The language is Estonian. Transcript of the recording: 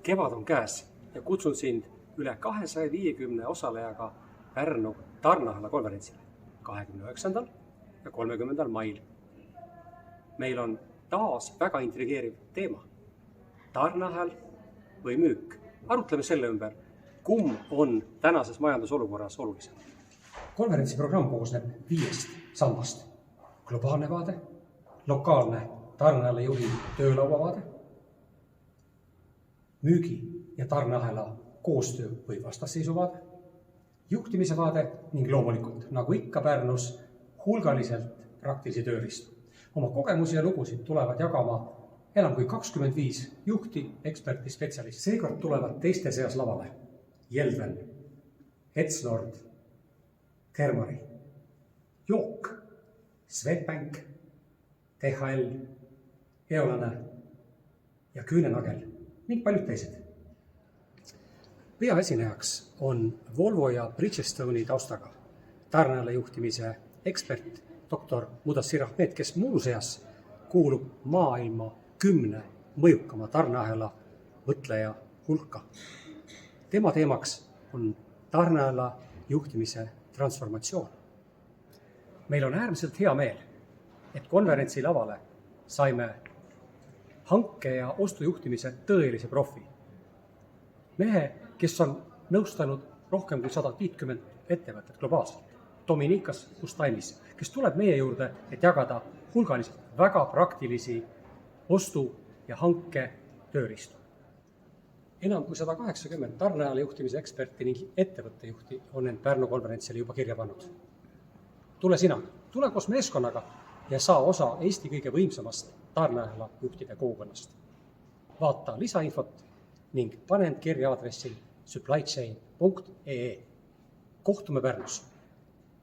Kevad on käes ja kutsun sind üle 250 osalejaga Pärnu Tarneahela konverentsile 29. ja 30. mail. Meil on taas väga intrigeeriv teema. Tarneahel või müük. Arutleme selle ümber, kumb on tänases majandusolukorras olulisem. Konverentsi programm koosneb 5 sambast. Globaalne vaade, lokaalne Tarneahela juhi töölauavaade, müügi ja Tarneahela koostöö või vastasseisuvaade, juhtimise vaade ning loomulikult, nagu ikka Pärnus, hulgaliselt praktilisi tööriistu. Oma kogemusi ja lugusid tulevad jagama enam kui 25 juhti, eksperti, spetsialisti. Seekord tulevad teiste seas lavale Jelven, Etsnord, Kermari, Jook, Swedbank, DHL, Eolane ja Küünenagel ning paljud teised. Peaesinejaks on Volvo ja Bridgestone'i taustaga Tarneahela juhtimise ekspert doktor Mudassir Ahmed, kes muuseas kuulub maailma 10 mõjukama Tarneahela mõtleja hulka. Tema teemaks on Tarneahela juhtimise transformatsioon. Meil on äärmiselt hea meel, et konverentsi lavale saime hanke- ja ostujuhtimise tõelise profi. Mehe, kes on nõustanud rohkem kui 150 ettevõtet globaalselt, Dominikas Pustanis, kes tuleb meie juurde, et jagada hulgaliselt väga praktilisi ostu- ja hanke tööriistu. Enam kui 180 Tarneahela juhtimise eksperti ning ettevõtte juhti on end Pärnu konverentsile juba kirja pannud. Tule sina, tule koos meeskonnaga ja saa osa Eesti kõige võimsamast Tarneahela juhtide kogukonnast. Vaata lisainfot ning pane end kirja aadressil supplychain.ee. Kohtume Pärnus!